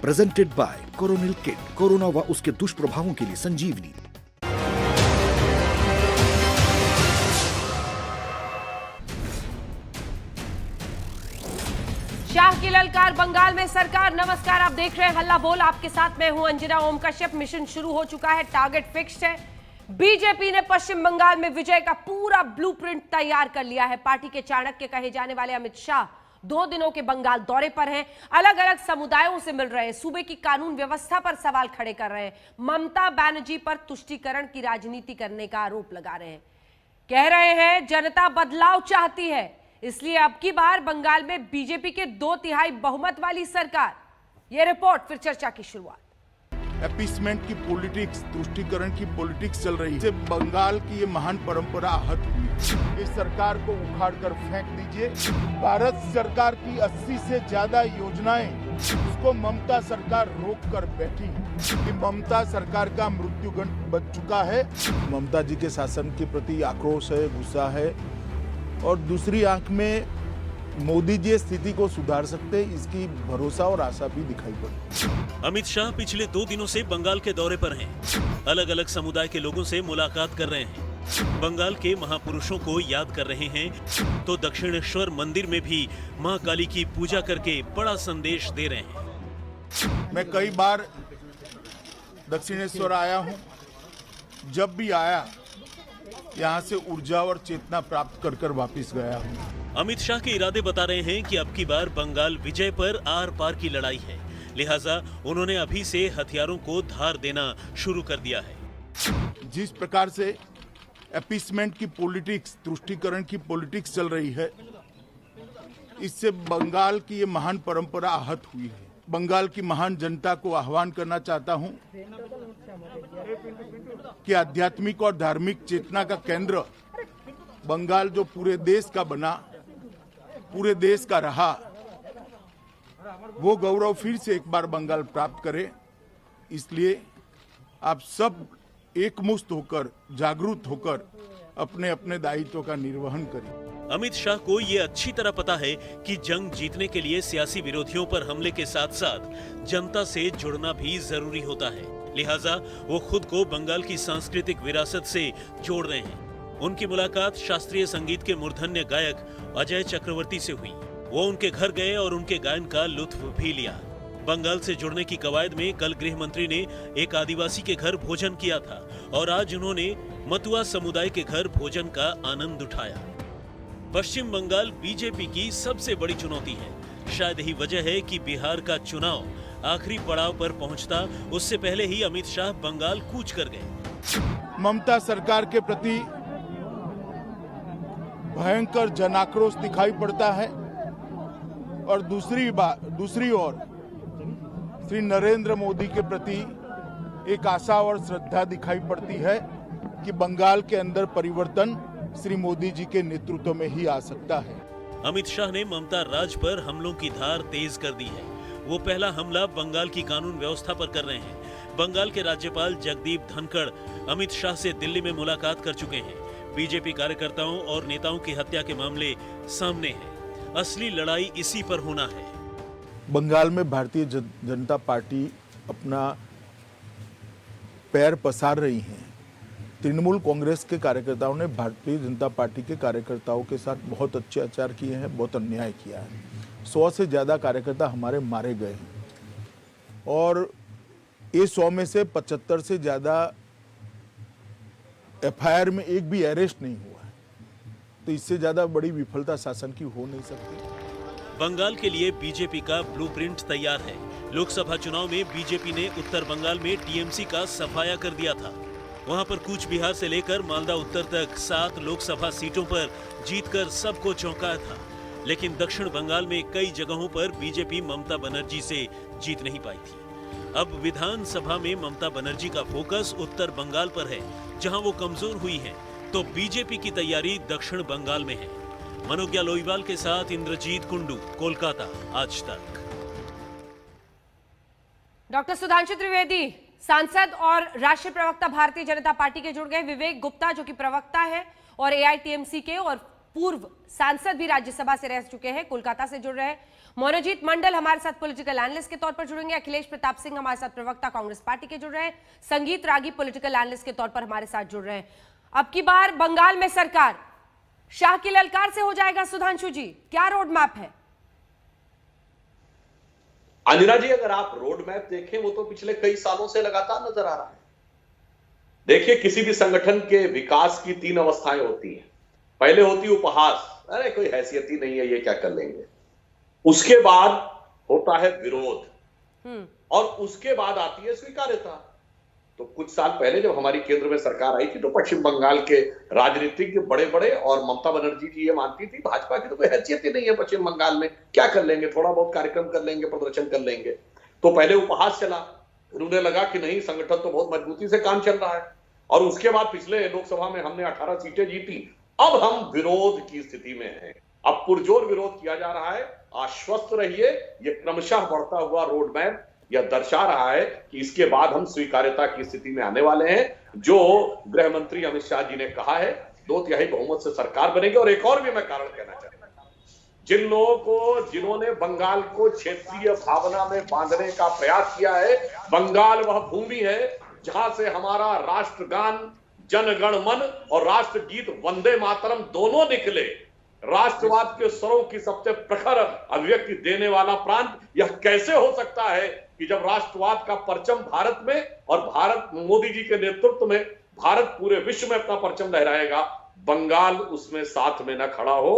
Presented by Coronil kit, corona व उसके दुष्प्रभावों के लिए संजीवनी। शाह की ललकार, बंगाल में सरकार। नमस्कार, आप देख रहे हैं हल्ला बोल। आपके साथ मैं हूं अंजना ओम कश्यप। मिशन शुरू हो चुका है, टारगेट फिक्स्ड है। बीजेपी ने पश्चिम बंगाल में विजय का पूरा ब्लूप्रिंट तैयार कर लिया है। पार्टी के चाणक्य कहे जाने वाले अमित शाह 2 दिनों के बंगाल दौरे पर हैं। अलग अलग समुदायों से मिल रहे हैं, सूबे की कानून व्यवस्था पर सवाल खड़े कर रहे हैं। ममता बनर्जी पर तुष्टीकरण की राजनीति करने का आरोप लगा रहे हैं। कह रहे हैं जनता बदलाव चाहती है, इसलिए अब की बार बंगाल में बीजेपी के 2/3 बहुमत वाली सरकार। यह रिपोर्ट, फिर चर्चा की शुरुआत। अपीसमेंट की पॉलिटिक्स, तुष्टीकरण की पॉलिटिक्स चल रही है। बंगाल की ये महान परंपरा आहत हुई। इस सरकार को उखाड़ कर फेंक दीजिए। भारत सरकार की 80 से ज्यादा योजनाएं, उसको ममता सरकार रोक कर बैठी है। कि ममता सरकार का मृत्युगण बच चुका है। ममता जी के शासन के प्रति आक्रोश है, गुस्सा है, और दूसरी आंख में मोदी जी स्थिति को सुधार सकते, इसकी भरोसा और आशा भी दिखाई पड़ी। अमित शाह पिछले 2 दिनों से बंगाल के दौरे पर हैं। अलग अलग समुदाय के लोगों से मुलाकात कर रहे हैं। बंगाल के महापुरुषों को याद कर रहे हैं, तो दक्षिणेश्वर मंदिर में भी मां काली की पूजा करके बड़ा संदेश दे रहे हैं। मैं कई बार दक्षिणेश्वर आया हूं। जब भी आया, यहाँ से ऊर्जा और चेतना प्राप्त कर वापिस गया हूँ। अमित शाह के इरादे बता रहे हैं कि अब की बार बंगाल विजय पर आर पार की लड़ाई है, लिहाजा उन्होंने अभी से हथियारों को धार देना शुरू कर दिया है। जिस प्रकार से अपीसमेंट की पॉलिटिक्स, तुष्टीकरण की पॉलिटिक्स चल रही है, इससे बंगाल की ये महान परंपरा आहत हुई है। बंगाल की महान जनता को आह्वान करना चाहता हूं कि आध्यात्मिक और धार्मिक चेतना का केंद्र बंगाल जो पूरे देश का बना, पूरे देश का रहा, वो गौरव फिर से एक बार बंगाल प्राप्त करे। इसलिए आप सब एकमुश्त होकर, जागरूक होकर अपने अपने दायित्व का निर्वहन करें। अमित शाह को ये अच्छी तरह पता है कि जंग जीतने के लिए सियासी विरोधियों पर हमले के साथ साथ जनता से जुड़ना भी जरूरी होता है, लिहाजा वो खुद को बंगाल की सांस्कृतिक विरासत से जोड़ रहे हैं। उनकी मुलाकात शास्त्रीय संगीत के मूर्धन्य गायक अजय चक्रवर्ती से हुई। वो उनके घर गए और उनके गायन का लुत्फ भी लिया। बंगाल से जुड़ने की कवायद में कल गृह मंत्री ने एक आदिवासी के घर भोजन किया था और आज उन्होंने मतुआ समुदाय के घर भोजन का आनंद उठाया। पश्चिम बंगाल बीजेपी की सबसे बड़ी चुनौती है। शायद यही वजह है कि बिहार का चुनाव आखिरी पड़ाव पर पहुंचता उससे पहले ही अमित शाह बंगाल कूच कर गए। ममता सरकार के प्रति भयंकर जनाक्रोश दिखाई पड़ता है, और दूसरी ओर श्री नरेंद्र मोदी के प्रति एक आशा और श्रद्धा दिखाई पड़ती है कि बंगाल के अंदर परिवर्तन श्री मोदी जी के नेतृत्व में ही आ सकता है। अमित शाह ने ममता राज पर हमलों की धार तेज कर दी है। वो पहला हमला बंगाल की कानून व्यवस्था पर कर रहे हैं। बंगाल के राज्यपाल जगदीप धनखड़ अमित शाह से दिल्ली में मुलाकात कर चुके हैं। बीजेपी कार्यकर्ताओं और नेताओं की हत्या के मामले सामने हैं। असली लड़ाई इसी पर होना है। बंगाल में भारतीय जनता पार्टी अपना पैर पसार रही है। तृणमूल कांग्रेस के कार्यकर्ताओं ने भारतीय जनता पार्टी के कार्यकर्ताओं के साथ बहुत अत्याचार किए हैं, बहुत अन्याय किया है। 100 से ज्यादा कार्यकर्ता हमारे मारे गए हैं, और ये 100 में से 75 से ज्यादा एफआईआर में एक भी अरेस्ट नहीं हुआ है। तो इससे ज्यादा बड़ी विफलता शासन की हो नहीं सकती। बंगाल के लिए बीजेपी का ब्लूप्रिंट तैयार है। लोकसभा चुनाव में बीजेपी ने उत्तर बंगाल में टीएमसी का सफाया कर दिया था। वहां पर कूच बिहार से लेकर मालदा उत्तर तक 7 लोकसभा सीटों पर जीतकर सबको चौंकाया था। लेकिन दक्षिण बंगाल में कई जगहों पर बीजेपी ममता बनर्जी से जीत नहीं पाई थी। अब विधानसभा में ममता बनर्जी का फोकस उत्तर बंगाल पर है, जहां वो कमजोर हुई हैं, तो बीजेपी की तैयारी दक्षिण बंगाल में है। मनोज्ञा लोईवाल के साथ इंद्रजीत कुंडू, कोलकाता, आज तक। डॉक्टर सुधांशु त्रिवेदी, सांसद और राष्ट्रीय प्रवक्ता भारतीय जनता पार्टी के जुड़ गए। विवेक गुप्ता जो कि प्रवक्ता है और एआईटीएमसी के, और पूर्व सांसद भी राज्यसभा से रह चुके हैं, कोलकाता से जुड़ रहे हैं। मनोजीत मंडल हमारे साथ पॉलिटिकल एनालिस्ट के तौर पर जुड़ेंगे। अखिलेश प्रताप सिंह हमारे साथ प्रवक्ता कांग्रेस पार्टी के जुड़ रहे हैं। संगीत रागी पॉलिटिकल एनालिस्ट के तौर पर हमारे साथ जुड़ रहे हैं। अब की बार बंगाल में सरकार शाह की ललकार से हो जाएगा, सुधांशु जी क्या रोड मैप है? अंजना जी, अगर आप रोड मैप देखें वो तो पिछले कई सालों से लगातार नजर आ रहा है। देखिए, किसी भी संगठन के विकास की 3 अवस्थाएं होती हैं। पहले होती उपहास, अरे कोई हैसियत ही नहीं है, ये क्या कर लेंगे। उसके बाद होता है विरोध और उसके बाद आती है स्वीकार्यता। तो कुछ साल पहले जब हमारी केंद्र में सरकार आई थी तो पश्चिम बंगाल के राजनीतिक बड़े बड़े और ममता बनर्जी जी ये मानती थी भाजपा की तो कोई हैसियत ही नहीं है पश्चिम बंगाल में, क्या कर लेंगे, थोड़ा बहुत कार्यक्रम कर लेंगे, प्रदर्शन कर लेंगे। तो पहले उपहास चला, फिर उन्हें लगा कि नहीं, संगठन तो बहुत मजबूती से काम चल रहा है, और उसके बाद पिछले लोकसभा में हमने 18 सीटें जीती। अब हम विरोध की स्थिति में हैं, अब पुरजोर विरोध किया जा रहा है। आश्वस्त रहिए, यह क्रमशः बढ़ता हुआ रोड मैप यह दर्शा रहा है कि इसके बाद हम स्वीकार्यता की स्थिति में आने वाले हैं। जो गृह मंत्री अमित शाह जी ने कहा है, 2/3 बहुमत से सरकार बनेगी। और एक और भी मैं कारण कहना चाहता हूं, जिन लोगों को, जिन्होंने बंगाल को क्षेत्रीय भावना में बांधने का प्रयास किया है, बंगाल वह भूमि है जहां से हमारा राष्ट्रगान जनगण मन और राष्ट्रगीत वंदे मातरम दोनों निकले। राष्ट्रवाद के स्वरों की सबसे प्रखर अभिव्यक्ति देने वाला प्रांत। यह कैसे हो सकता है कि जब राष्ट्रवाद का परचम भारत में और भारत मोदी जी के नेतृत्व में भारत पूरे विश्व में अपना परचम लहराएगा, बंगाल उसमें साथ में न खड़ा हो।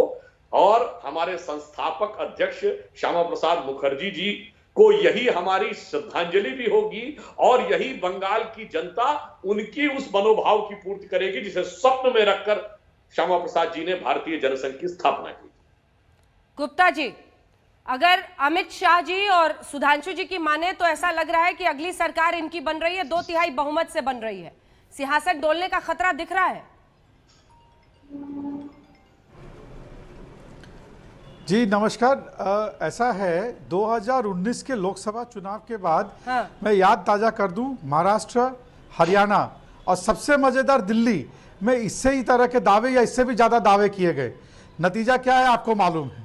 और हमारे संस्थापक अध्यक्ष श्यामा प्रसाद मुखर्जी जी को यही हमारी श्रद्धांजलि भी होगी और यही बंगाल की जनता उनकी उस मनोभाव की पूर्ति करेगी जिसे स्वप्न में रखकर श्यामा प्रसाद जी ने भारतीय जनसंघ की स्थापना की। गुप्ता जी, अगर अमित शाह जी और सुधांशु जी की माने तो ऐसा लग रहा है कि अगली सरकार इनकी बन रही है, 2/3 बहुमत से बन रही है, सियासत डोलने का खतरा दिख रहा है। जी नमस्कार। ऐसा है, 2019 के लोकसभा चुनाव के बाद मैं याद ताजा कर दूं, महाराष्ट्र, हरियाणा और सबसे मजेदार दिल्ली में इससे ही तरह के दावे या इससे भी ज्यादा दावे किए गए। नतीजा क्या है आपको मालूम है।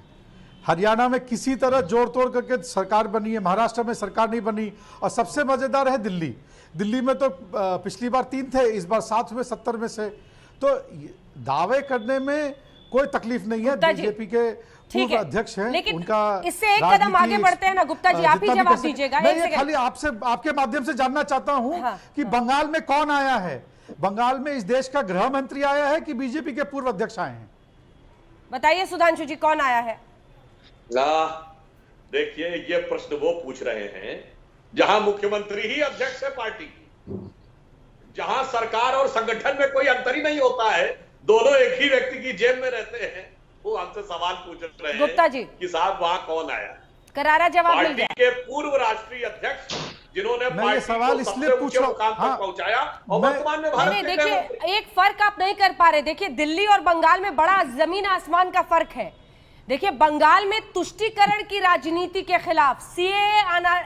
हरियाणा में किसी तरह जोड़ तोड़ करके सरकार बनी है, महाराष्ट्र में सरकार नहीं बनी। और सबसे मजेदार है दिल्ली। दिल्ली में तो पिछली बार 3 थे, इस बार 7 हुए 70 में से। तो दावे करने में कोई तकलीफ नहीं है। बीजेपी के पूर्व अध्यक्ष हैं, उनका इससे एक कदम आगे बढ़ते हैं ना गुप्ता जी, आप ही जवाब दीजिएगा। मैं ये खाली आपसे, आपके माध्यम से जानना चाहता हूं कि बंगाल में कौन आया है? बंगाल में इस देश का गृह मंत्री आया है कि बीजेपी के पूर्व अध्यक्ष आए हैं? बताइए सुधांशु जी, कौन आया है? देखिए, ये प्रश्न वो पूछ रहे हैं जहां मुख्यमंत्री ही अध्यक्ष है पार्टी की, जहां सरकार और संगठन में कोई अंतर ही नहीं होता है, दोनों एक ही व्यक्ति की जेब में रहते हैं। वो हमसे सवाल पूछ रहे हैं गुप्ता जी कि साहब वहां कौन आया? करारा जवाब मिल गया। पार्टी के पूर्व राष्ट्रीय अध्यक्ष जिन्होंने मैं ये सवाल इसलिए पूछ रहा हूं, पहुंचाया और वर्तमान में भारत के देखिए एक फर्क आप नहीं कर पा रहे। देखिए दिल्ली और बंगाल में बड़ा जमीन आसमान का फर्क है। देखिए बंगाल में तुष्टीकरण की राजनीति के खिलाफ सीएए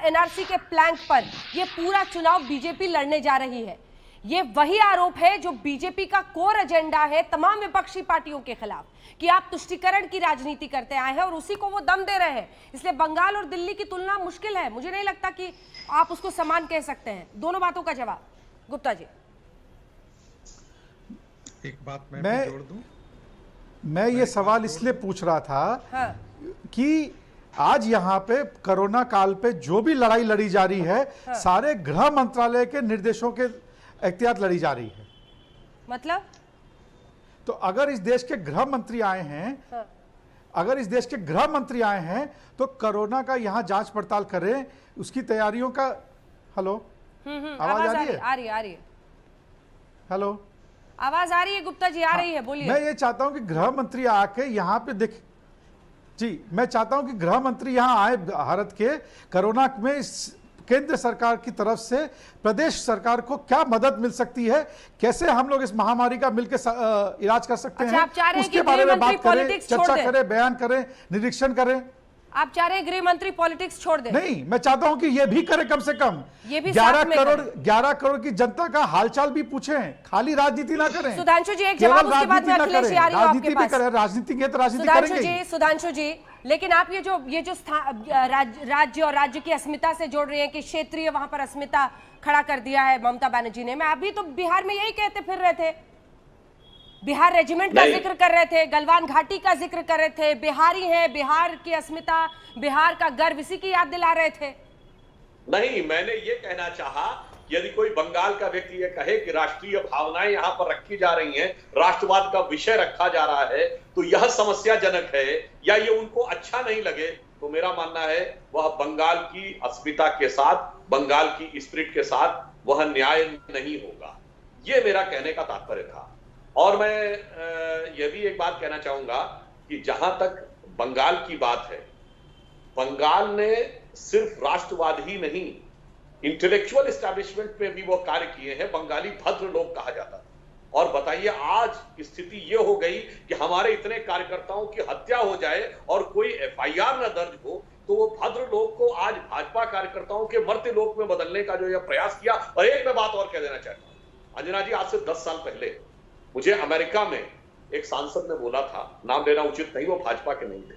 एनआरसी के प्लैंक पर यह पूरा चुनाव बीजेपी लड़ने जा रही है। ये वही आरोप है जो बीजेपी का कोर एजेंडा है तमाम विपक्षी पार्टियों के खिलाफ, कि आप तुष्टीकरण की राजनीति करते आए हैं और उसी को वो दम दे रहे हैं। इसलिए बंगाल और दिल्ली की तुलना मुश्किल है। मुझे नहीं लगता कि आप उसको समान कह सकते हैं। दोनों बातों का जवाब गुप्ता जी। एक बात मैं जोड़ दूं। मैं ये सवाल इसलिए पूछ रहा था कि आज यहाँ पे कोरोना काल पे जो भी लड़ाई लड़ी जा रही है, सारे गृह मंत्रालय के निर्देशों के एहतियात लड़ी जा रही है। मतलब तो अगर इस देश के गृह मंत्री आए हैं, अगर इस देश के गृह मंत्री आए हैं तो कोरोना का यहाँ जांच पड़ताल करें, उसकी तैयारियों का। हेलो, आवाज आ रही है? आ रही है। हेलो, आवाज आ रही है गुप्ता जी? आ रही है, बोलिए। मैं ये चाहता हूं कि गृह मंत्री आके यहाँ पे देख जी, मैं चाहता हूं कि गृह मंत्री यहाँ आए भारत के। कोरोना में केंद्र सरकार की तरफ से प्रदेश सरकार को क्या मदद मिल सकती है, कैसे हम लोग इस महामारी का मिलकर इलाज कर सकते हैं, उसके बारे में बात करें, चर्चा करें, बयान करें, निरीक्षण करें। आप चाह रहे हैं गृह मंत्री पॉलिटिक्स छोड़ दें? नहीं, मैं चाहता हूं कि ये भी करे, कम से कम ये भी 11 करोड़ की जनता का हालचाल भी पूछें, खाली राजनीति ना करें। सुधांशु जी एक जवाब, उसके बाद मैं अखिलेश आ रही हूं आपके पास। राजनीति के तो राजनीति करेंगे। सुधांशु जी, लेकिन आप ये जो राज्य और राज्य की अस्मिता से जोड़ रहे हैं कि क्षेत्रीय वहां पर अस्मिता खड़ा कर दिया है ममता बनर्जी ने। मैं अभी तो बिहार में यही कहते फिर रहे थे, बिहार रेजिमेंट का जिक्र कर रहे थे, गलवान घाटी का जिक्र कर रहे थे, बिहारी हैं, बिहार की अस्मिता, बिहार का गर्व, इसी की याद दिला रहे थे। नहीं, मैंने ये कहना चाहा, यदि कोई बंगाल का व्यक्ति ये कहे कि राष्ट्रीय भावनाएं यहाँ पर रखी जा रही हैं, राष्ट्रवाद का विषय रखा जा रहा है, तो यह समस्याजनक है या ये उनको अच्छा नहीं लगे, तो मेरा मानना है वह बंगाल की अस्मिता के साथ, बंगाल की स्पिरिट के साथ वह न्याय नहीं होगा। ये मेरा कहने का तात्पर्य था। और मैं यह भी एक बात कहना चाहूंगा कि जहां तक बंगाल की बात है, बंगाल ने सिर्फ राष्ट्रवाद ही नहीं, इंटेलेक्चुअल एस्टैब्लिशमेंट पे भी वो कार्य किए हैं। बंगाली भद्र लोग कहा जाता था। और बताइए आज स्थिति ये हो गई कि हमारे इतने कार्यकर्ताओं की हत्या हो जाए और कोई एफआईआर न दर्ज हो, तो वो भद्र लोग को आज भाजपा कार्यकर्ताओं के मर्त्य लोक में बदलने का जो यह प्रयास किया। और एक मैं बात और कह देना चाहता हूं, अंजना जी, आज से 10 साल पहले मुझे अमेरिका में एक सांसद ने बोला था, नाम लेना उचित नहीं, वो भाजपा के नहीं थे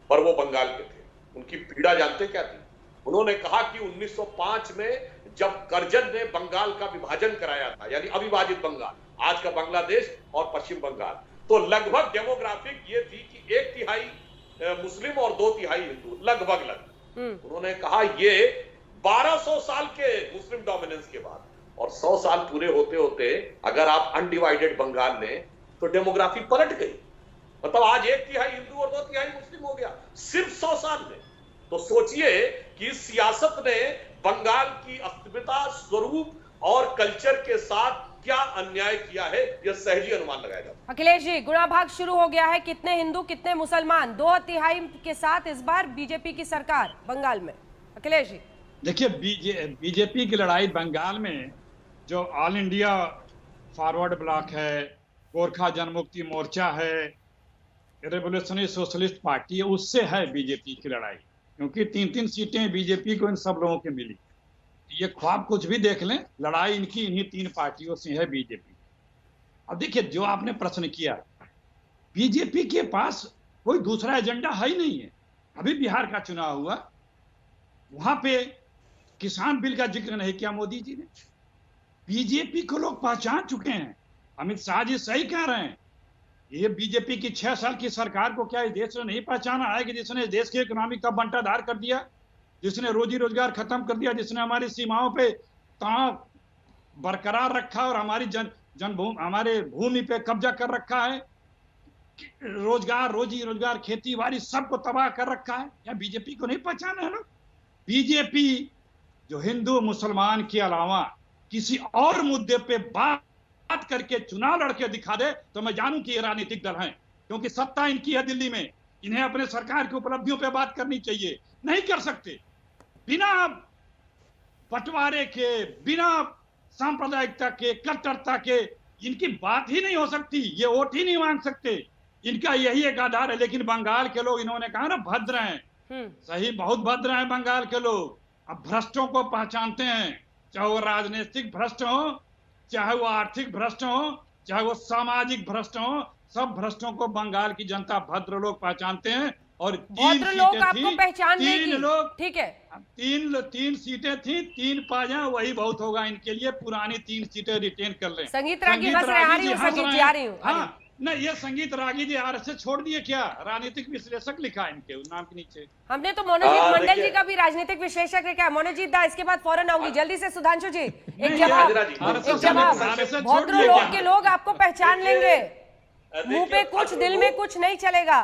पर वो बंगाल के थे। उनकी पीड़ा जानते क्या थी? उन्होंने कहा कि 1905 में जब करजन ने बंगाल का विभाजन कराया था, यानी अविभाजित बंगाल, आज का बांग्लादेश और पश्चिम बंगाल, तो लगभग डेमोग्राफिक ये थी कि 1/3 मुस्लिम और 2/3 हिंदू, लगभग। उन्होंने कहा ये 1200 साल के मुस्लिम डोमिनेंस के बाद और 100 साल पूरे होते होते अगर आप अनडिवाइडेड बंगाल लें तो डेमोग्राफी पलट गई। मतलब आज 1/3 हिंदू और 2/3 मुस्लिम हो गया सिर्फ 100 साल में। तो सोचिए कि सियासत ने बंगाल की अस्मिता, स्वरूप और कल्चर के साथ क्या अन्याय किया है, यह सहज ही अनुमान लगाया जाता। अखिलेश जी, गुणा भाग शुरू हो गया है, कितने हिंदू कितने मुसलमान, 2/3 के साथ इस बार बीजेपी की सरकार बंगाल में। अखिलेश जी देखिए, बीजेपी की लड़ाई बंगाल में जो ऑल इंडिया फॉरवर्ड ब्लॉक है, गोरखा जनमुक्ति मोर्चा है, रेवोल्यूशनरी सोशलिस्ट पार्टी है, उससे है बीजेपी की लड़ाई। क्योंकि 3-3 सीटें बीजेपी को इन सब लोगों की मिली। ये ख्वाब कुछ भी देख लें, लड़ाई इनकी इन्हीं 3 पार्टियों से है बीजेपी। अब देखिए, जो आपने प्रश्न किया, बीजेपी के पास कोई दूसरा एजेंडा है ही नहीं है। अभी बिहार का चुनाव हुआ, वहां पे किसान बिल का जिक्र नहीं किया मोदी जी ने। बीजेपी को लोग पहचान चुके हैं। अमित शाह जी सही कह रहे हैं, ये बीजेपी की 6 साल की सरकार को क्या इस देश ने नहीं पहचाना है कि जिसने देश के इकोनॉमी का बंटाधार कर दिया, जिसने रोजी रोजगार खत्म कर दिया, जिसने हमारी सीमाओं पे तनाव बरकरार रखा और हमारी जनभूमि, हमारे भूमि पे कब्जा कर रखा है, रोजगार, रोजी रोजगार, खेती बाड़ी सबको तबाह कर रखा है। क्या बीजेपी को नहीं पहचाना है लोग? बीजेपी जो हिंदू मुसलमान के अलावा किसी और मुद्दे पे बात करके चुनाव लड़के दिखा दे तो मैं जानूं कि ये राजनीतिक दल हैं, क्योंकि सत्ता इनकी है दिल्ली में। इन्हें अपने सरकार की उपलब्धियों पे बात करनी चाहिए, नहीं कर सकते। बिना बंटवारे के, बिना सांप्रदायिकता के, कट्टरता के इनकी बात ही नहीं हो सकती। ये वोट ही नहीं मांग सकते, इनका यही एक आधार है। लेकिन बंगाल के लोग, इन्होंने कहा ना भद्र हैं, सही, बहुत भद्र हैं बंगाल के लोग। अब भ्रष्टों को पहचानते हैं, चाहे वो राजनीतिक भ्रष्ट हो, चाहे वो आर्थिक भ्रष्ट हो, चाहे वो सामाजिक भ्रष्ट हो, सब भ्रष्टों को बंगाल की जनता भद्र लोग पहचानते हैं। और 3 लोग आपको पहचान लेगी, 3 लोग, ठीक है, 3 सीटें थी, 3 पा जाए वही बहुत होगा इनके लिए। पुरानी 3 सीटें रिटेन कर लें। संगीत रागी हंस रहे हैं, आ रही हूं, संगीत जी आ रही हूं। हाँ, नहीं, ये संगीत रागी जी आरएसएस छोड़ दिए क्या? राजनीतिक विश्लेषक लिखा इनके नाम के नीचे। हमने तो मनोजीत मंडल जी का भी राजनीतिक विश्लेषक है क्या? मनोजीत दा, इसके बाद फौरन आऊंगी। जल्दी से सुधांशु जी एक जवाब। भद्र लोग के लोग आपको पहचान लेंगे, मुंह पे कुछ, दिल में कुछ नहीं चलेगा।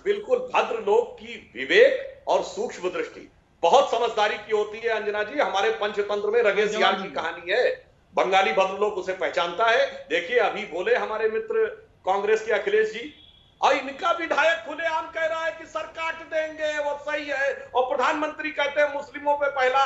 बिल्कुल, भद्र लोग की विवेक और सूक्ष्म दृष्टि बहुत समझदारी की होती है। अंजना जी, हमारे पंचतंत्र में रगे सियार की कहानी है। बंगाली भद्र लोग उसे पहचानता है। देखिए, अभी बोले हमारे मित्र कांग्रेस के अखिलेश जी, और इनका विधायक खुलेआम कह रहा है कि सर काट देंगे, वो सही है। और प्रधानमंत्री कहते हैं मुस्लिमों पे पहला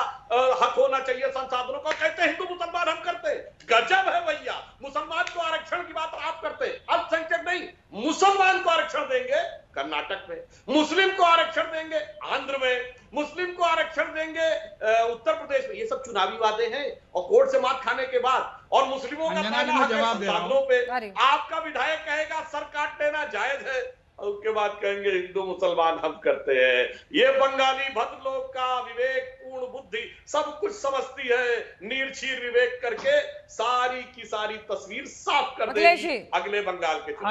हक होना चाहिए संसाधनों का, कहते हैं हिंदू मुसलमान हम करते। गजब है भैया, मुसलमान को आरक्षण की बात आप करते, अल्पसंख्यक नहीं, मुसलमान को आरक्षण देंगे। कर्नाटक में, मुस्लिम को आरक्षण देंगे आंध्र में, मुस्लिम को आरक्षण देंगे उत्तर प्रदेश में। ये सब चुनावी वादे हैं और कोर्ट से मात खाने के बाद, और मुस्लिमों का पहला हक है संसाधनों पे। आपका विधायक कहेगा सर काट देना जायज है, और उसके बाद कहेंगे हिंदू मुसलमान हम करते हैं। ये बंगाली भद्र लोग का विवेक पूर्ण बुद्धि सब कुछ समझती है, नीरछीर विवेक करके सारी की सारी तस्वीर साफ कर देगी अगले बंगाल के चुनाव।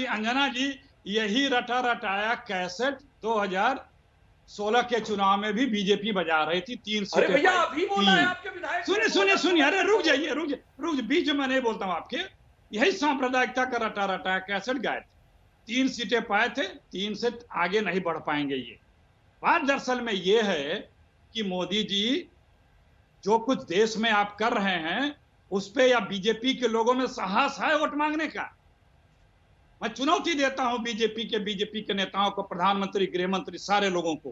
अंजना जी यही रटा रटाया कैसेट 2016 के चुनाव में भी बीजेपी बजा रही थी। 3 सीटें। अरे भैया अभी बोला है आपके विधायक। सुनिए, अरे रुक जाइए, बीच में नहीं बोलता हूं आपके। यही सांप्रदायिकता का रटा रटाया कैसेट गाए थे। 3 सीटें पाए थे, 3 से आगे नहीं बढ़ पाएंगे। ये बात दरअसल में ये है कि मोदी जी जो कुछ देश में आप कर रहे हैं उस पे या बीजेपी के लोगों में साहस है वोट मांगने का? मैं चुनौती देता हूं बीजेपी के नेताओं को, प्रधानमंत्री, गृह मंत्री, सारे लोगों को,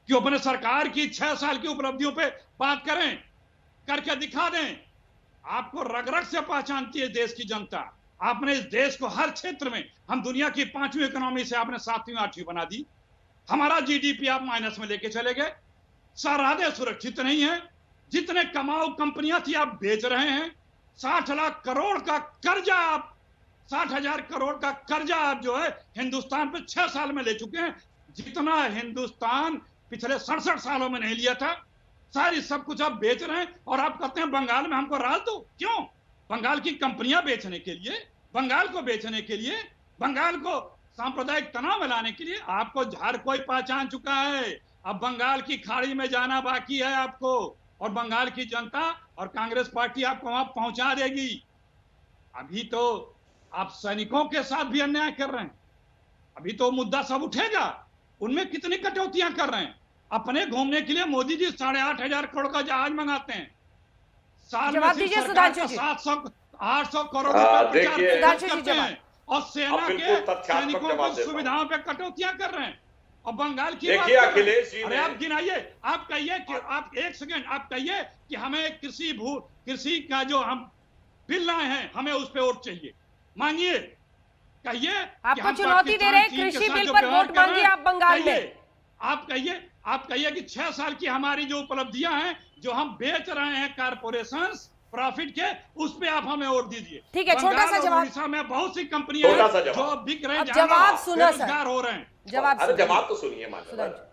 कि अपने सरकार की 6 साल की उपलब्धियों पे बात करें, करके दिखा दें। आपको रग रग से पहचानती है देश की जनता। आपने इस देश को हर क्षेत्र में, हम दुनिया की 5वीं इकोनॉमी से आपने 7वीं 8वीं बना दी। हमारा जीडीपी आप माइनस में लेके चले गए। सरहदें सुरक्षित नहीं है। जितने कमाऊ कंपनियां थी आप बेच रहे हैं। 60 लाख करोड़ का कर्जा आप, 60,000 करोड़ का कर्जा आप जो है हिंदुस्तान पे 6 साल में ले चुके हैं, जितना हिंदुस्तान पिछले 67 सालों में नहीं लिया था। सारी सब कुछ आप बेच रहे हैं और आप कहते हैं बंगाल में हमको राज दो। क्यों? बंगाल की कंपनियां बेचने के लिए, बंगाल को बेचने के लिए, बंगाल को सांप्रदायिक तनाव में लाने के लिए। आपको हर कोई पहचान चुका है। अब बंगाल की खाड़ी में जाना बाकी है आपको, और बंगाल की जनता और कांग्रेस पार्टी आपको वहां पहुंचा देगी। अभी तो आप सैनिकों के साथ भी अन्याय कर रहे हैं। अभी तो मुद्दा सब उठेगा, उनमें कितनी कटौतियां कर रहे हैं। अपने घूमने के लिए मोदी जी 8,500 करोड़ का जहाज मंगाते हैं। साल में सिर्फ सरकार का 700-800 करोड़ रुपए करते हैं, और सेना के सैनिकों की सुविधाओं पे कटौतियां कर रहे हैं। और बंगाल की बात अखिलेश जी, अरे आप गिनाइए, आप कहिए कि आप 1 सेकेंड आप कहिए कि हमें कृषि का जो हम बिल लाए हैं हमें उस पे वोट चाहिए, मांगिए, कहिए। आपको चुनौती दे रहे हैं कृषि बिल पर वोट मांगिए आप बंगाल में। आप कहिए कि 6 साल की हमारी जो उपलब्धियां हैं, जो हम बेच रहे हैं कारपोरेशंस प्रॉफिट के, उस पे आप हमें वोट दीजिए। ठीक है, छोटा सा जवाब। उड़ीसा में बहुत सी कंपनियां हैं जो बिक रहे हैं, जवाब सुनो सर, हो रहे हैं। जवाब तो सुनिए मान्यवर।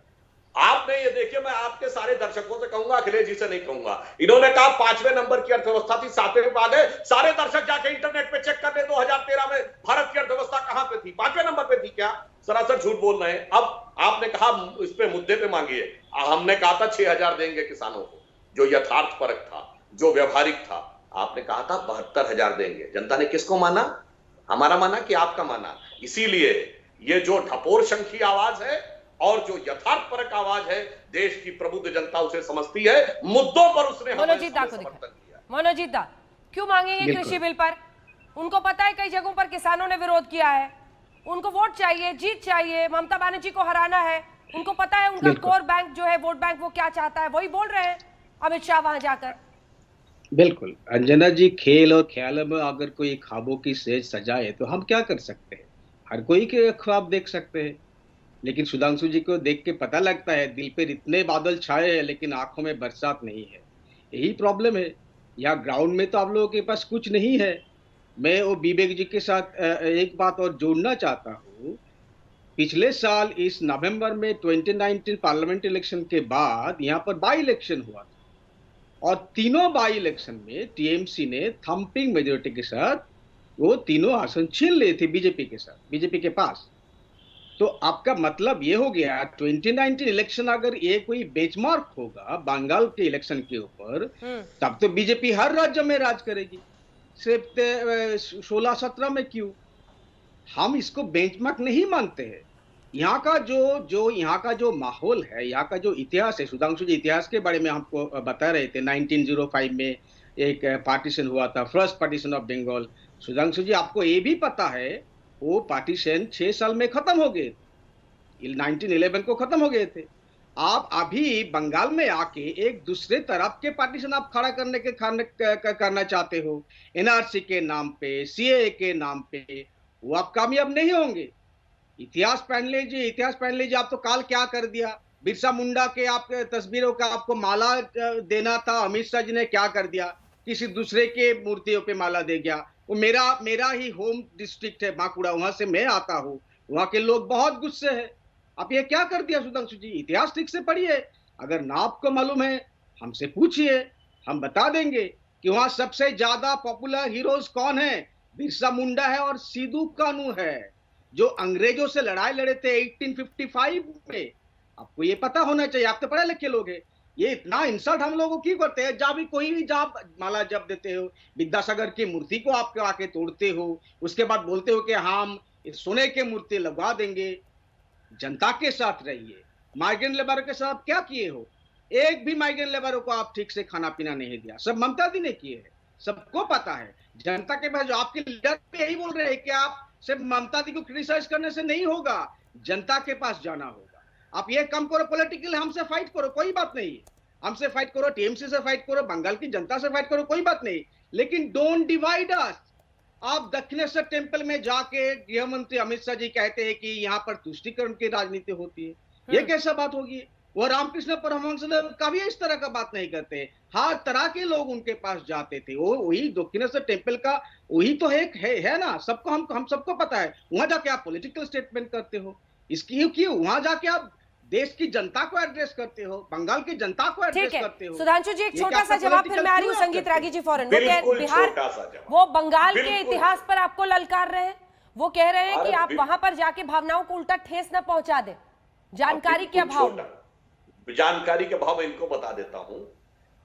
आपने ये देखिए, मैं आपके सारे दर्शकों से कहूंगा, अखिलेश जी से नहीं कहूंगा। इन्होंने कहा 5वें नंबर की अर्थव्यवस्था थी, 7वें पे आ गए। सारे दर्शक जाके इंटरनेट पे चेक कर ले, 2013 में भारत की अर्थव्यवस्था कहां पे थी? 5वें नंबर पे थी क्या? सरासर झूठ बोल रहे हैं। अब आपने कहा इस पे मुद्दे पे मांगिए। हमने कहा था 6,000 देंगे किसानों को, जो यथार्थपरक था, जो व्यवहारिक था। आपने कहा था 72,000 देंगे। जनता ने किसको माना? हमारा माना कि आपका माना? इसीलिए ये जो ढपोर शंखी आवाज है और जो यथार्थपरक आवाज है, देश की प्रबुद्ध जनता उसे समझती है। मुद्दों पर उसने मनोजीत दा को दिखा। मनोजीत दा, क्यों मांगेंगे कृषि बिल पर? उनको पता है कई जगहों पर किसानों ने विरोध किया है, उनको वोट चाहिए, जीत चाहिए, ममता बनर्जी को हराना है। उनको पता है उनका कोर बैंक जो है, वोट बैंक, वो क्या चाहता है, वही बोल रहे हैं अमित शाह वहां जाकर। बिल्कुल अंजना जी, खेल और ख्याल में अगर कोई ख्वाबों की सेज सजाए तो हम क्या कर सकते हैं? हर कोई के ख्वाब देख सकते हैं, लेकिन सुधांशु जी को देख के पता लगता है दिल पे इतने बादल छाए हैं लेकिन आंखों में बरसात नहीं है। यही प्रॉब्लम है। यहाँ ग्राउंड में तो आप लोगों के पास कुछ नहीं है। मैं वो विवेक जी के साथ एक बात और जोड़ना चाहता हूँ। पिछले साल इस नवंबर में 2019 पार्लियामेंट इलेक्शन के बाद यहाँ पर बाई इलेक्शन हुआ था, और तीनों बाई इलेक्शन में टीएमसी ने थम्पिंग मेजोरिटी के साथ वो तीनों आसन छीन लिए थे बीजेपी के साथ, बीजेपी के पास। तो आपका मतलब ये हो गया 2019 इलेक्शन अगर ये कोई बेंचमार्क होगा बंगाल के इलेक्शन के ऊपर, तब तो बीजेपी हर राज्य में राज करेगी, सिर्फ 16-17 में क्यों? हम इसको बेंचमार्क नहीं मानते हैं। यहाँ का जो माहौल है, यहाँ का जो इतिहास है, सुधांशु जी इतिहास के बारे में हमको बता रहे थे। 1905 में एक पार्टीशन हुआ था, first partition of Bengal. Sudhanshu ji आपको ये भी पता है वो पार्टीशन 6 साल में खत्म हो गए, 1911 को खत्म हो गए थे। आप अभी बंगाल में आके एक दूसरे तरफ के पार्टीशन आप खड़ा करना चाहते हो, एनआरसी के नाम पे, सीएए के नाम पे, वो आप कामयाब नहीं होंगे। इतिहास पढ़ लीजिए, इतिहास पढ़ लीजिए। आप तो काल क्या कर दिया, बिरसा मुंडा के आपके तस्वीरों का आपको माला देना था, अमित शाह जी ने क्या कर दिया, किसी दूसरे के मूर्तियों पे माला दे गया। वो मेरा ही होम डिस्ट्रिक्ट है बांकुड़ा, वहां से मैं आता हूँ, वहां के लोग बहुत गुस्से हैं। आप ये क्या कर दिया सुधांशु जी? इतिहास ठीक से पढ़िए, अगर ना आपको मालूम है हमसे पूछिए, हम बता देंगे कि वहां सबसे ज्यादा पॉपुलर हीरोज कौन है। बिरसा मुंडा है और सिद्धू कानू है, जो अंग्रेजों से लड़ाई लड़े थे 1855 में। आपको ये पता होना चाहिए, आप तो पढ़े लिखे लोग हैं। ये इतना इंसल्ट हम लोगों क्यों करते हैं? जहां भी कोई भी जहां माला जप देते हो, विद्यासागर की मूर्ति को आप आके तोड़ते हो, उसके बाद बोलते हो कि हम सोने के मूर्ति लगवा देंगे। जनता के साथ रहिए। माइग्रेंट लेबर के साथ क्या किए हो? एक भी माइग्रेंट लेबरों को आप ठीक से खाना पीना नहीं दिया, सब ममता दी ने किए है, सबको पता है। जनता के पास जो आपके लीडर भी यही बोल रहे हैं कि आप सिर्फ ममता दी को क्रिटिसाइज करने से नहीं होगा, जनता के पास जाना होगा। आप ये कम करो, पॉलिटिकल हमसे फाइट करो, कोई बात नहीं, हमसे फाइट करो, टीएमसी से फाइट करो, बंगाल की जनता से फाइट करो, कोई बात नहीं, लेकिन डोंट डिवाइड अस। आप दक्षिणेश्वर टेम्पल में जाके गृह मंत्री अमित शाह जी कहते हैं कि यहाँ पर तुष्टीकरण की राजनीति होती है, ये कैसा बात होगी? वो रामकृष्ण परमहंस कभी इस तरह का बात नहीं करते। हर तरह के लोग उनके पास जाते थे, वो वही दक्षिणेश्वर टेम्पल का वही तो एक है ना, सबको हम सबको पता है। वहां जाके आप पॉलिटिकल स्टेटमेंट करते हो, इसकी क्यों? वहां जाके आप देश की जनता को एड्रेस करते हो, बंगाल की जनता को एड्रेस करते हो। सुधांशु जी, एक छोटा सा जवाब, फिर मैं आ रही हूँ संगीत रागी जी फौरन। बिहार, वो बंगाल के इतिहास पर आपको ललकार रहे हैं, वो कह रहे हैं कि आप वहां पर जाके भावनाओं को उल्टा ठेस न पहुंचा दे, जानकारी के अभाव में। जानकारी के अभाव में इनको बता देता हूं।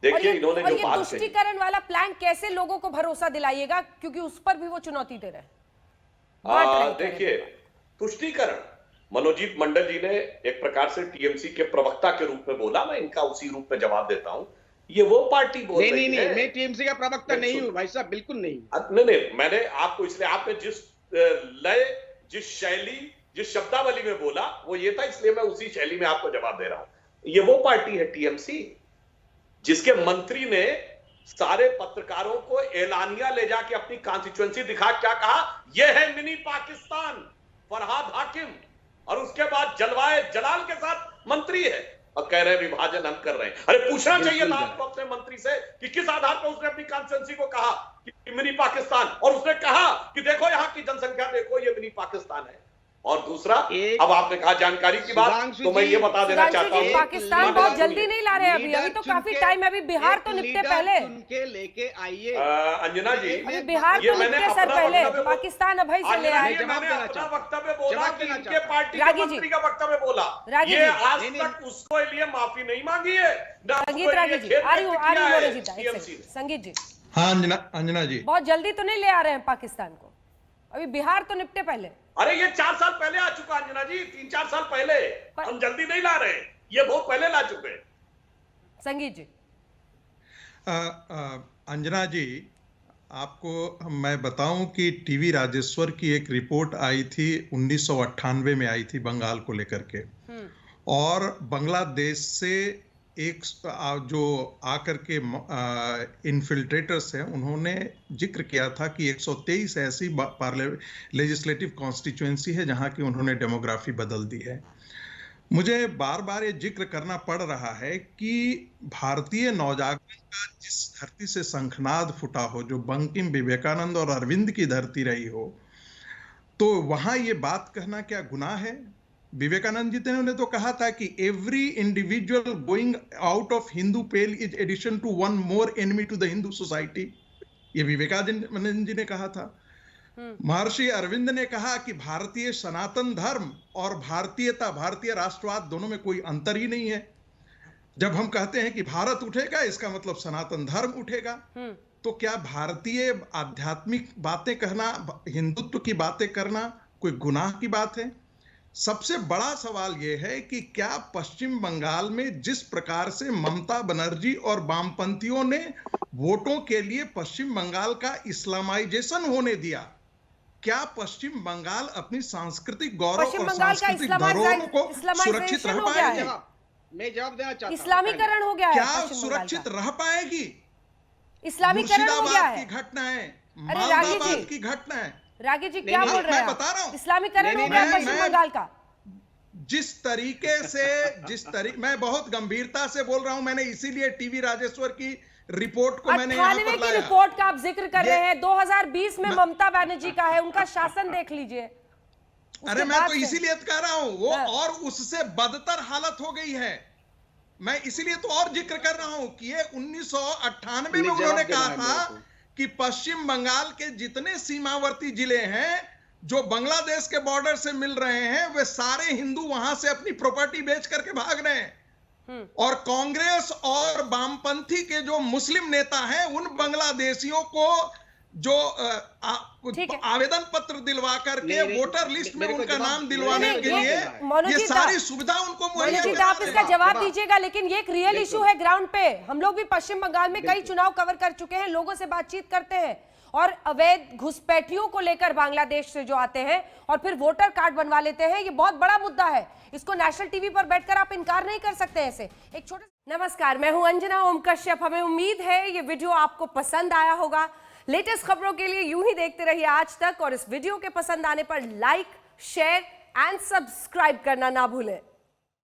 देखिए, इन्होंने जो बात कही, तुष्टीकरण वाला प्लान कैसे लोगों को भरोसा दिलाइएगा, क्योंकि उस पर भी वो चुनौती दे रहे हैं। देखिए, तुष्टीकरण मनोजीत मंडल जी ने एक प्रकार से टीएमसी के प्रवक्ता के रूप में बोला, मैं इनका उसी रूप में जवाब देता हूं। ये वो पार्टी बोल रही है। नहीं, मैं टीएमसी का प्रवक्ता नहीं हूं भाई साहब, बिल्कुल नहीं। नहीं, मैंने आपको इसलिए, आपने जिस लय, जिस शैली, जिस शब्दावली में बोला वो ये था, इसलिए मैं उसी शैली में आपको जवाब दे रहा हूं। ये वो पार्टी है टीएमसी जिसके मंत्री ने सारे पत्रकारों को एलानिया ले जाके अपनी कॉन्स्टिट्यूएंसी दिखा, क्या कहा, यह है मिनी पाकिस्तान, फरहाद हाकिम, और उसके बाद जलवाए जलाल के साथ मंत्री है और कह रहे हैं विभाजन हम कर रहे हैं। अरे पूछना चाहिए था आपको अपने मंत्री से कि किस आधार पर उसने अपनी कॉन्स्टिट्यूएंसी को कहा कि मिनी पाकिस्तान, और उसने कहा कि देखो यहां की जनसंख्या देखो, ये मिनी पाकिस्तान है। और दूसरा, अब आपने कहा जानकारी की बात, तो मैं ये बता देना चाहता हूँ, पाकिस्तान बहुत जल्दी नहीं ला रहे, अभी तो काफी टाइम है, अभी बिहार तो निपटे पहले। उनके लेके आइए अंजना जी, अभी बिहार तो निपटे सर पहले, पाकिस्तान अभय से ले आए। मैंने अपना वक्तव्य बोला कि इनके पार्टी के मंत्री का वक्तव्य बोला, ये आज तक उसको लिए माफी नहीं मांगी है। संगीत रागी जी, आ रही हूँ संगीत जी। हाँ अंजना जी, बहुत जल्दी तो नहीं ले आ रहे हैं पाकिस्तान को, अभी बिहार तो निपटे पहले। अरे ये 4 साल पहले आ चुका अंजना जी, 3-4 साल पहले, हम जल्दी नहीं ला रहे, ये बहुत पहले ला चुके। संगीत जी, अंजना जी, आपको मैं बताऊं कि टीवी राजेश्वर की एक रिपोर्ट आई थी 1998 में आई थी बंगाल को लेकर के, और बांग्लादेश से एक जो आकर के इन्फिल्ट्रेटर्स हैं, उन्होंने जिक्र किया था कि 123 ऐसी लेजिस्लेटिव कॉन्स्टिट्यूएंसी है जहां की उन्होंने डेमोग्राफी बदल दी है। मुझे बार बार ये जिक्र करना पड़ रहा है कि भारतीय नवजागरण का जिस धरती से शंखनाद फूटा हो, जो बंकिम, विवेकानंद और अरविंद की धरती रही हो, तो वहां ये बात कहना क्या गुनाह है? विवेकानंद जी ने तो कहा था कि every individual going out of Hindu pale is addition to one more enemy to the Hindu society, ये विवेकानंद जी ने कहा था। महर्षि अरविंद ने कहा कि भारतीय सनातन धर्म और भारतीयता, भारतीय राष्ट्रवाद, दोनों में कोई अंतर ही नहीं है। जब हम कहते हैं कि भारत उठेगा, इसका मतलब सनातन धर्म उठेगा। तो क्या भारतीय आध्यात्मिक बातें कहना, हिंदुत्व की बातें करना कोई गुनाह की बात है? सबसे बड़ा सवाल यह है कि क्या पश्चिम बंगाल में जिस प्रकार से ममता बनर्जी और वामपंथियों ने वोटों के लिए पश्चिम बंगाल का इस्लामाइजेशन होने दिया, क्या पश्चिम बंगाल अपनी सांस्कृतिक गौरव और सांस्कृतिक धरोहरों को सुरक्षित रह पाएगी? मैं जवाब देना चाहता हूं। इस्लामीकरण हो गया है, क्या सुरक्षित रह पाएगी? इस्लामीकरण हो गया है। की घटना है, मालदाबाद की घटना है, रागी जी क्या बोल रहे हैं? मैं बता रहा हूं, इस्लामीकरण हो गया पश्चिम बंगाल का। मैं बहुत गंभीरता से बोल रहा हूं, मैंने इसीलिए टीवी राजेश्वर की रिपोर्ट को मैंने यहाँ 98 पर की लाया। रिपोर्ट का आप जिक्र कर रहे हैं, 2020 में ममता बनर्जी का है, उनका शासन देख लीजिए। अरे मैं तो इसीलिए कह रहा हूं वो और उससे बदतर हालत हो गई है। मैं इसीलिए तो और जिक्र कर रहा हूं कि ये 1998 में उन्होंने कहा था कि पश्चिम बंगाल के जितने सीमावर्ती जिले हैं जो बांग्लादेश के बॉर्डर से मिल रहे हैं, वे सारे हिंदू वहां से अपनी प्रॉपर्टी बेच करके भाग रहे हैं। और कांग्रेस और वामपंथी के जो मुस्लिम नेता हैं उन बांग्लादेशियों को जो आवेदन पत्र दिलवा करके वोटर लिस्ट में उनका नाम दिलवाने के लिए ये सारी सुविधा उनको मुहैया मनोजीत आप इसका जवाब दीजिएगा, लेकिन ये एक रियल इशू है ग्राउंड पे। हम लोग भी पश्चिम बंगाल में कई चुनाव कवर कर चुके हैं, लोगों से बातचीत करते हैं, और अवैध घुसपैठियों को लेकर बांग्लादेश से जो आते हैं और फिर वोटर कार्ड बनवा लेते हैं, ये बहुत बड़ा मुद्दा है। इसको नेशनल टीवी पर बैठकर आप इनकार नहीं कर सकते ऐसे। एक छोटा नमस्कार, मैं हूं अंजना ओम कश्यप। हमें उम्मीद है ये वीडियो आपको पसंद आया होगा। लेटेस्ट खबरों के लिए यूं ही देखते रहिए आज तक, और इस वीडियो के पसंद आने पर लाइक, शेयर एंड सब्सक्राइब करना ना भूलें।